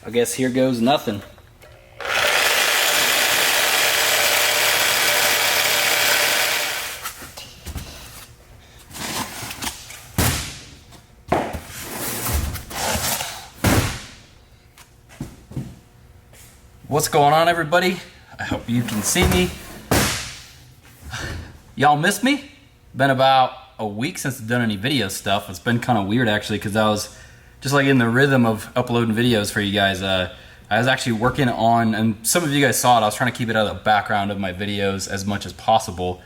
I guess here goes nothing. What's going on, everybody? I hope you can see me. Y'all missed me? Been about a week since I've done any video stuff. It's been kind of weird actually, because I was just like in the rhythm of uploading videos for you guys. I was actually working on, and some of you guys saw it, I was trying to keep it out of the background of my videos as much as possible.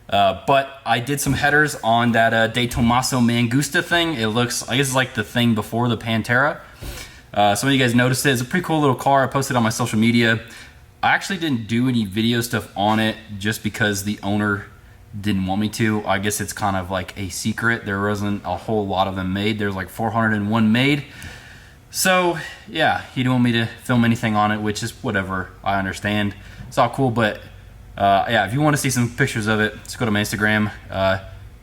But I did some headers on that De Tomaso Mangusta thing. It looks, I guess it's like the thing before the Pantera. Some of you guys noticed it. It's a pretty cool little car. I posted it on my social media. I actually didn't do any video stuff on it just because the owner didn't want me to. I guess it's kind of like a secret. There wasn't a whole lot of them made. There's like 401 made. So yeah, he didn't want me to film anything on it, which is whatever. I understand. It's all cool, but yeah, if you want to see some pictures of it, just go to my Instagram.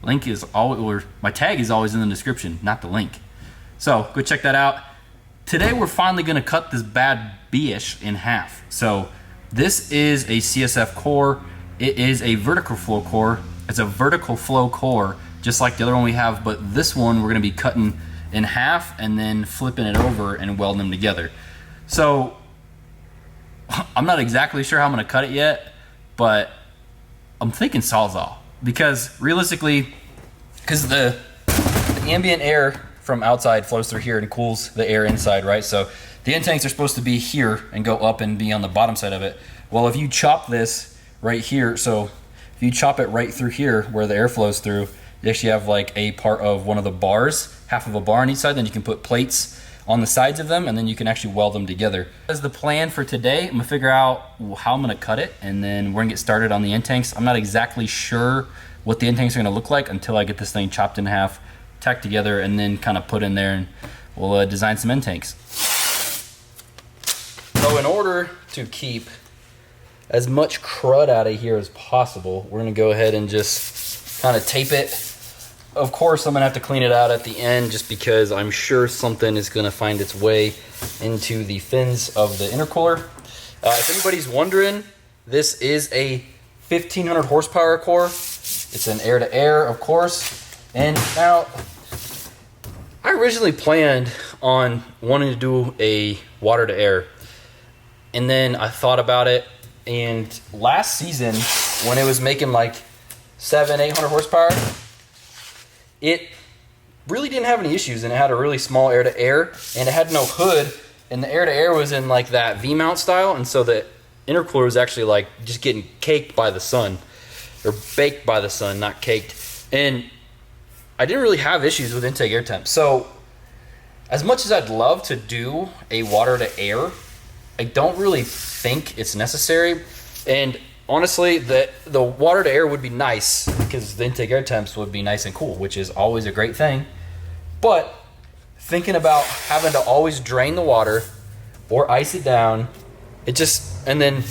Link is always, or my tag is always in the description, not the link. So go check that out. Today we're finally gonna cut this bad bitch in half. So this is a CSF core. It is a vertical flow core. It's a vertical flow core, just like the other one we have, but this one we're gonna be cutting in half and then flipping it over and welding them together. So I'm not exactly sure how I'm gonna cut it yet, but I'm thinking Sawzall, because realistically, because the ambient air from outside flows through here and cools the air inside, right? So the end tanks are supposed to be here and go up and be on the bottom side of it. Well, if you chop this right here, so if you chop it right through here where the air flows through, you actually have like a part of one of the bars, half of a bar on each side, then you can put plates on the sides of them and then you can actually weld them together. As the plan for today, I'm gonna figure out how I'm gonna cut it and then we're gonna get started on the end tanks. I'm not exactly sure what the end tanks are gonna look like until I get this thing chopped in half, tacked together, and then kind of put in there, and we'll design some end tanks. So in order to keep as much crud out of here as possible, we're gonna go ahead and just kind of tape it. Of course, I'm gonna have to clean it out at the end just because I'm sure something is gonna find its way into the fins of the intercooler. If anybody's wondering, this is a 1500 horsepower core. It's an air-to-air, of course. And now, I originally planned on wanting to do a water-to-air, and then I thought about it, and last season, when it was making like 700-800 horsepower, it really didn't have any issues, and it had a really small air-to-air, and it had no hood, and the air-to-air was in like that V-mount style, and so the intercooler was actually like just getting caked by the sun, or baked by the sun, not caked. And I didn't really have issues with intake air temp. So as much as I'd love to do a water to air, I don't really think it's necessary. And honestly, the water to air would be nice because the intake air temps would be nice and cool, which is always a great thing. But thinking about having to always drain the water or ice it down, it just, and then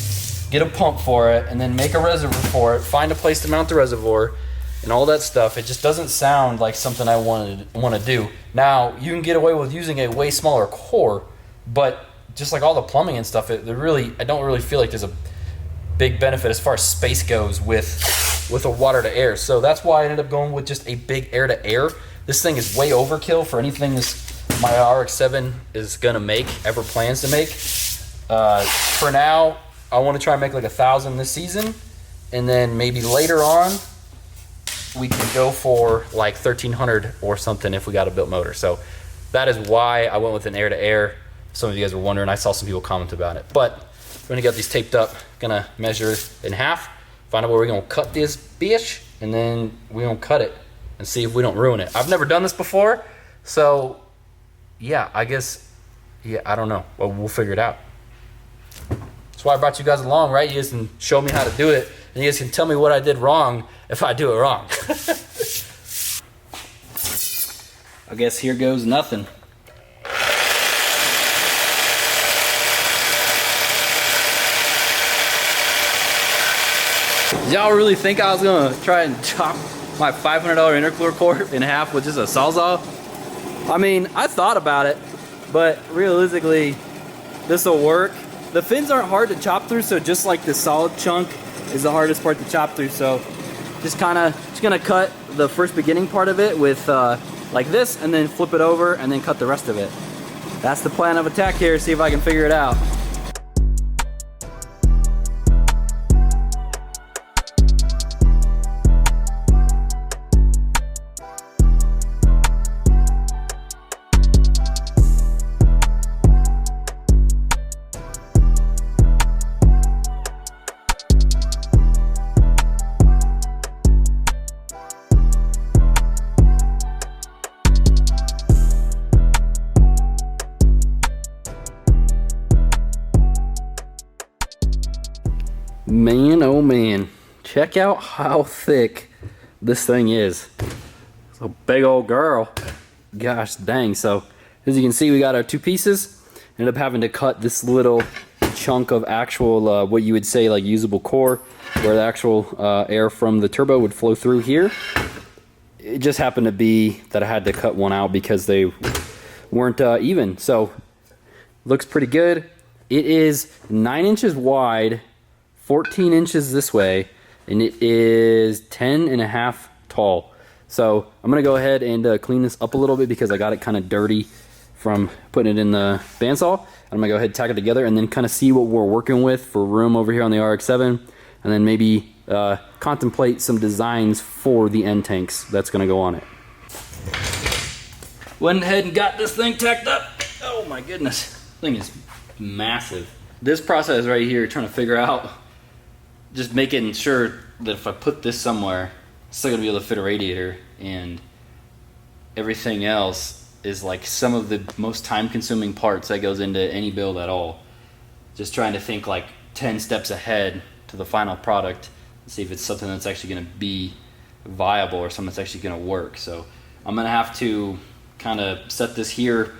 get a pump for it, and then make a reservoir for it, find a place to mount the reservoir, and all that stuff, it just doesn't sound like something I want to do. Now, you can get away with using a way smaller core, but just like all the plumbing and stuff, I don't really feel like there's a big benefit as far as space goes with a water to air. So that's why I ended up going with just a big air to air. This thing is way overkill for anything my RX-7 is gonna make, ever plans to make. For now, I want to try and make like 1,000 this season, and then maybe later on we can go for like 1,300 or something if we got a built motor. So that is why I went with an air-to-air. Some of you guys were wondering. I saw some people comment about it. But we're gonna get these taped up, gonna measure in half, find out where we're gonna cut this bitch, and then we're gonna cut it and see if we don't ruin it. I've never done this before, so yeah, I guess, yeah, I don't know. Well, we'll figure it out. That's why I brought you guys along, right? You guys can show me how to do it, and you guys can tell me what I did wrong if I do it wrong. I guess here goes nothing. Did y'all really think I was gonna try and chop my $500 intercooler core in half with just a Sawzall? I mean, I thought about it, but realistically, this will work. The fins aren't hard to chop through, so just like the solid chunk is the hardest part to chop through. So just gonna cut the first beginning part of it with like this, and then flip it over and then cut the rest of it. That's the plan of attack here. See if I can figure it out. Man, oh man, check out how thick this thing is. It's a big old girl. Gosh dang. So as you can see, we got our two pieces. Ended up having to cut this little chunk of actual what you would say like usable core, where the actual air from the turbo would flow through here. It just happened to be that I had to cut one out because they weren't even. So looks pretty good. It is 9 inches wide, 14 inches this way, and it is 10.5 tall. So I'm gonna go ahead and clean this up a little bit because I got it kind of dirty from putting it in the bandsaw. I'm gonna go ahead and tack it together and then kind of see what we're working with for room over here on the RX-7, and then maybe contemplate some designs for the end tanks that's gonna go on it. Went ahead and got this thing tacked up. Oh my goodness, this thing is massive. This process right here, trying to figure out, just making sure that if I put this somewhere, it's still gonna be able to fit a radiator, and everything else is like some of the most time-consuming parts that goes into any build at all. Just trying to think like 10 steps ahead to the final product and see if it's something that's actually gonna be viable or something that's actually gonna work. So I'm gonna have to kind of set this here,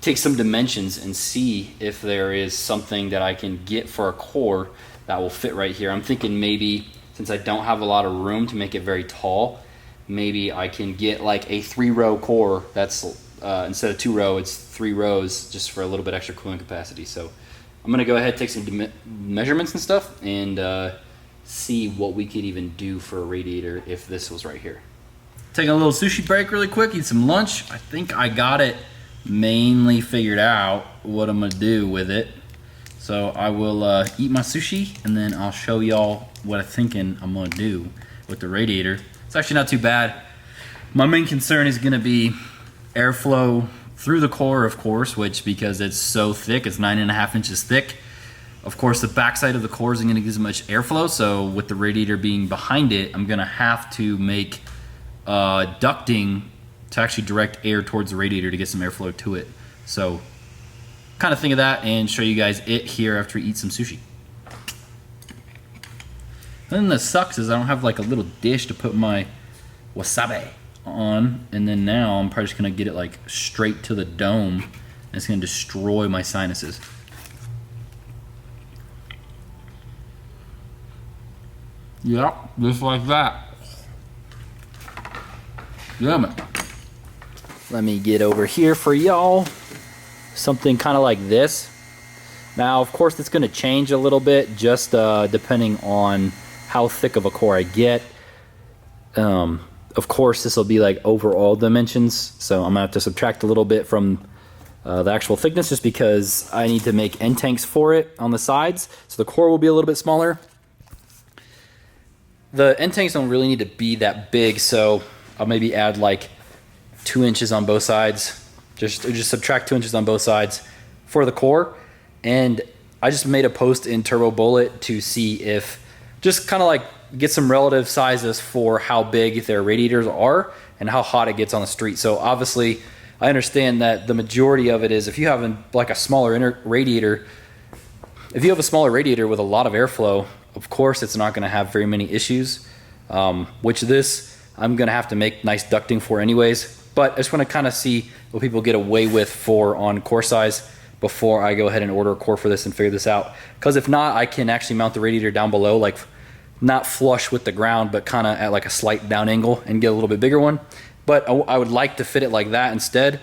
take some dimensions and see if there is something that I can get for a core that will fit right here. I'm thinking maybe, since I don't have a lot of room to make it very tall, maybe I can get like a 3-row core that's instead of 2-row, it's 3 rows, just for a little bit extra cooling capacity. So I'm gonna go ahead, take some measurements and stuff, and see what we could even do for a radiator if this was right here. Taking a little sushi break really quick, eat some lunch. I think I got it mainly figured out what I'm gonna do with it. So I will eat my sushi, and then I'll show y'all what I'm thinking I'm gonna do with the radiator. It's actually not too bad. My main concern is gonna be airflow through the core, of course, which, because it's so thick, it's 9.5 inches thick. Of course, the backside of the core isn't gonna get as much airflow, so with the radiator being behind it, I'm gonna have to make ducting to actually direct air towards the radiator to get some airflow to it. So kind of think of that and show you guys it here after we eat some sushi. And then that sucks is I don't have like a little dish to put my wasabi on, and then now I'm probably just gonna get it like straight to the dome, and it's gonna destroy my sinuses. Yep, just like that. Yummy. Let me get over here for y'all. Something kind of like this. Now, of course, it's going to change a little bit just depending on how thick of a core I get. Of course, this will be like overall dimensions, so I'm going to have to subtract a little bit from the actual thickness just because I need to make end tanks for it on the sides, so the core will be a little bit smaller. The end tanks don't really need to be that big, so I'll maybe add like 2 inches on both sides. Just subtract 2 inches on both sides for the core. And I just made a post in Turbo Bullet to see if, just kind of like get some relative sizes for how big their radiators are and how hot it gets on the street. So obviously I understand that the majority of it is, if you have like a smaller radiator, if you have a smaller radiator with a lot of airflow, of course it's not going to have very many issues, which this I'm going to have to make nice ducting for anyways. But I just want to kind of see what people get away with for on core size before I go ahead and order a core for this and figure this out. Because if not, I can actually mount the radiator down below, like not flush with the ground, but kind of at like a slight down angle and get a little bit bigger one. But I would like to fit it like that instead.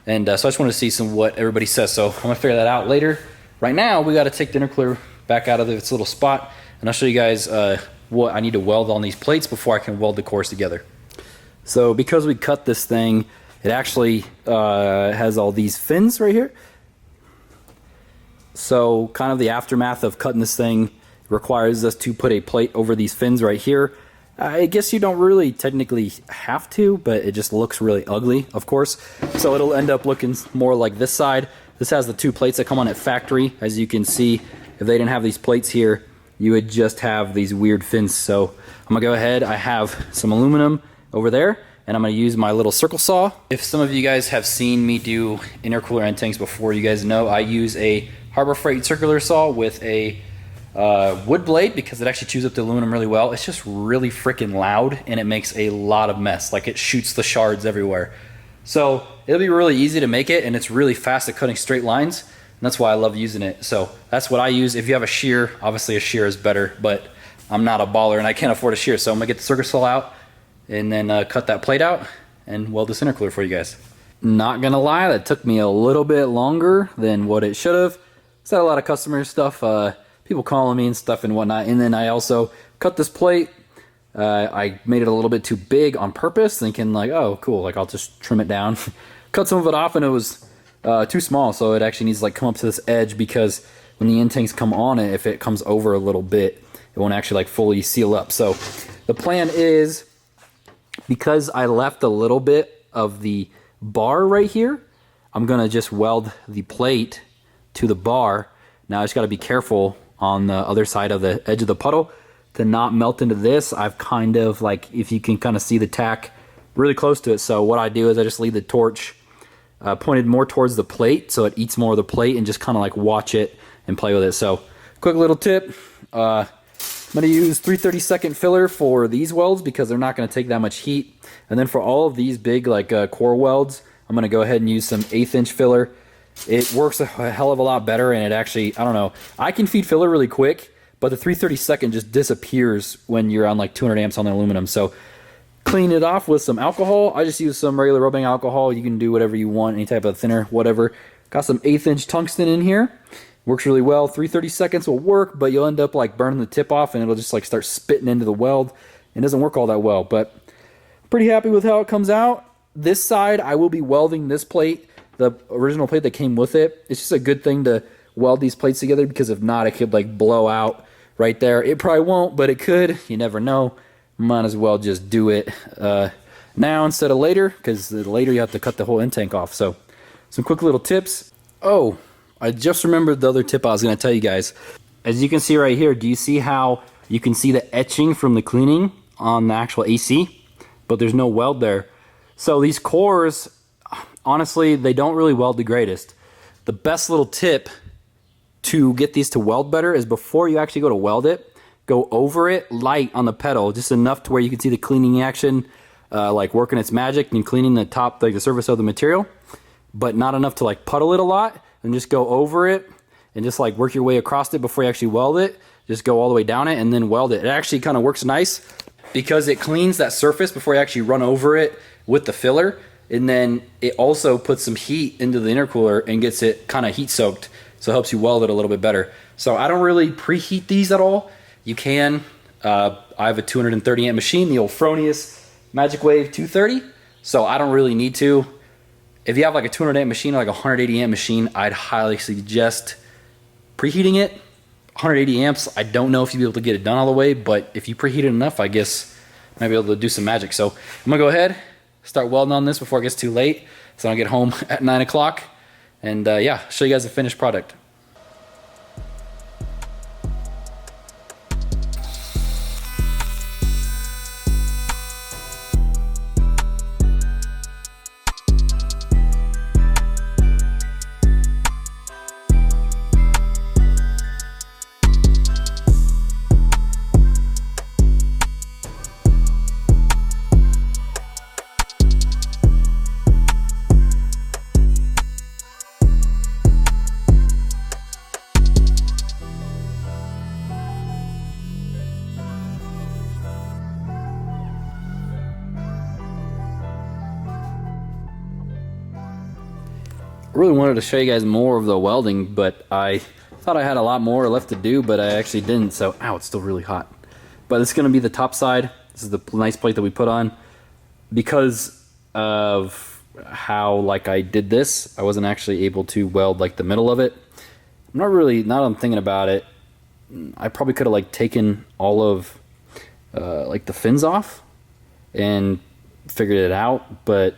And so I just want to see what everybody says. So I'm going to figure that out later. right now we got to take the intercooler back out of its little spot, and I'll show you guys what I need to weld on these plates before I can weld the cores together. So because we cut this thing, it actually has all these fins right here. So kind of the aftermath of cutting this thing requires us to put a plate over these fins right here. I guess you don't really technically have to, but it just looks really ugly, of course. So it'll end up looking more like this side. This has the 2 plates that come on at factory. As you can see, if they didn't have these plates here, you would just have these weird fins. So I'm gonna go ahead, I have some aluminum over there, and I'm gonna use my little circle saw. If some of you guys have seen me do intercooler end tanks before, you guys know I use a Harbor Freight circular saw with a wood blade because it actually chews up the aluminum really well. It's just really freaking loud and it makes a lot of mess. Like, it shoots the shards everywhere. So it'll be really easy to make it, and it's really fast at cutting straight lines, and that's why I love using it. So that's what I use. If you have a shear, obviously a shear is better, but I'm not a baller and I can't afford a shear, so I'm gonna get the circular saw out and then cut that plate out and weld this intercooler for you guys. Not gonna lie, that took me a little bit longer than what it should have. It's had a lot of customer stuff, people calling me and stuff and whatnot. And then I also cut this plate. I made it a little bit too big on purpose, thinking like, oh cool, like I'll just trim it down. Cut some of it off, and it was too small, so it actually needs to like come up to this edge, because when the end tanks come on it, if it comes over a little bit, it won't actually like fully seal up. So the plan is, because I left a little bit of the bar right here, I'm gonna just weld the plate to the bar. Now I just got to be careful on the other side of the edge of the puddle to not melt into this. I've kind of like, if you can kind of see the tack really close to it. So what I do is I just leave the torch pointed more towards the plate, so it eats more of the plate, and just kind of like watch it and play with it. So quick little tip, I'm going to use 3/32 filler for these welds because they're not going to take that much heat. And then for all of these big like core welds, I'm going to go ahead and use some 1/8" filler. It works a hell of a lot better, and it actually, I don't know, I can feed filler really quick, but the 3/32 just disappears when you're on like 200 amps on the aluminum. So clean it off with some alcohol. I just use some regular rubbing alcohol. You can do whatever you want, any type of thinner, whatever. Got some 1/8" tungsten in here. Works really well. 3/32 will work, but you'll end up like burning the tip off, and it'll just like start spitting into the weld. It doesn't work all that well, but pretty happy with how it comes out. This side, I will be welding this plate, the original plate that came with it. It's just a good thing to weld these plates together, because if not, it could like blow out right there. It probably won't, but it could. You never know. Might as well just do it now instead of later, because later you have to cut the whole end tank off. So some quick little tips. Oh, I just remembered the other tip I was going to tell you guys. As you can see right here, do you see how you can see the etching from the cleaning on the actual AC, but there's no weld there? So these cores, honestly, they don't really weld the greatest. The best little tip to get these to weld better is, before you actually go to weld it, go over it light on the pedal, just enough to where you can see the cleaning action like working its magic and cleaning the top, like the surface of the material, but not enough to like puddle it a lot. And just go over it and just like work your way across it before you actually weld it. Just go all the way down it and then weld it. It actually kind of works nice because it cleans that surface before you actually run over it with the filler. And then it also puts some heat into the intercooler and gets it kind of heat soaked. So it helps you weld it a little bit better. So I don't really preheat these at all. You can. I have a 230 amp machine, the old Fronius Magic Wave 230. So I don't really need to. If you have like a 200 amp machine or like a 180 amp machine, I'd highly suggest preheating it. 180 amps, I don't know if you'll be able to get it done all the way, but if you preheat it enough, I guess you might be able to do some magic. So I'm gonna go ahead, start welding on this before it gets too late, so I'll get home at 9 o'clock, and yeah, show you guys the finished product. I really wanted to show you guys more of the welding, but I Thought I had a lot more left to do, but I actually didn't, so ow, it's still really hot. But it's gonna be the top side. This is the nice plate that we put on. Because of how like I did this, I wasn't actually able to weld like the middle of it. Now I'm thinking about it, I probably could have like taken all of like the fins off and figured it out, but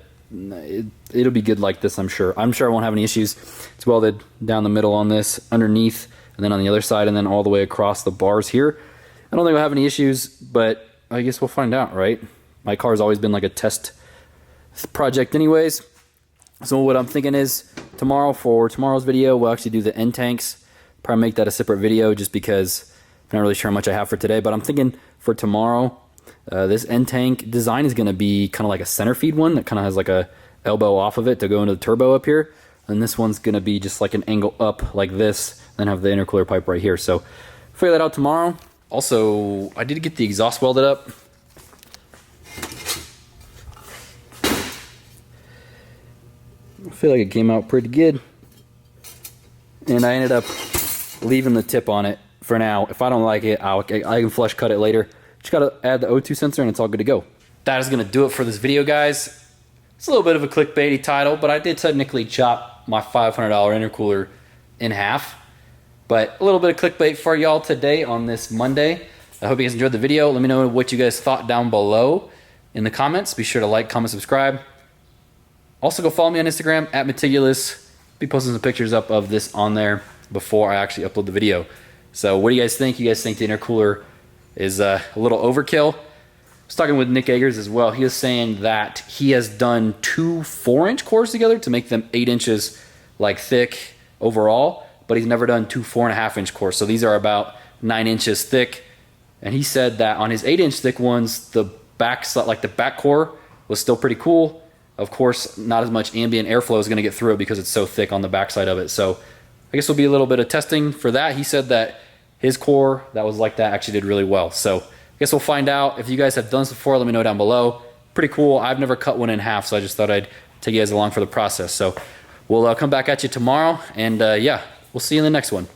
it'll be good like this, I'm sure. I'm sure I won't have any issues. It's welded down the middle on this, underneath, and then on the other side, and then all the way across the bars here. I don't think we'll have any issues, but I guess we'll find out, right? My car's always been like a test project anyways. So what I'm thinking is for tomorrow's video, we'll actually do the end tanks. Probably make that a separate video just because I'm not really sure how much I have for today, but I'm thinking for tomorrow, this end tank design is going to be kind of like a center feed one that kind of has like a elbow off of it to go into the turbo up here. And this one's going to be just like an angle up like this, then have the intercooler pipe right here. So figure that out tomorrow. Also, I did get the exhaust welded up. I feel like it came out pretty good. And I ended up leaving the tip on it for now. If I don't like it, I can flush cut it later. Just gotta add the O2 sensor and it's all good to go. That is gonna do it for this video, guys. It's a little bit of a clickbaity title, but I did technically chop my $500 intercooler in half. But a little bit of clickbait for y'all today on this Monday. I hope you guys enjoyed the video. Let me know what you guys thought down below in the comments. Be sure to like, comment, subscribe. Also go follow me on Instagram at Metigulous. Be posting some pictures up of this on there before I actually upload the video. So what do you guys think? You guys think the intercooler is a little overkill? I was talking with Nick Eggers as well. He was saying that he has done 2 4-inch cores together to make them 8 inches like thick overall, but he's never done 2 4.5-inch cores. So these are about 9 inches thick. And he said that on his 8-inch thick ones, the back core was still pretty cool. Of course, not as much ambient airflow is going to get through it because it's so thick on the backside of it. So I guess there'll be a little bit of testing for that. He said that his core that was like that actually did really well. So I guess we'll find out. If you guys have done this before, let me know down below. Pretty cool. I've never cut one in half, so I just thought I'd take you guys along for the process. So we'll come back at you tomorrow, and yeah, we'll see you in the next one.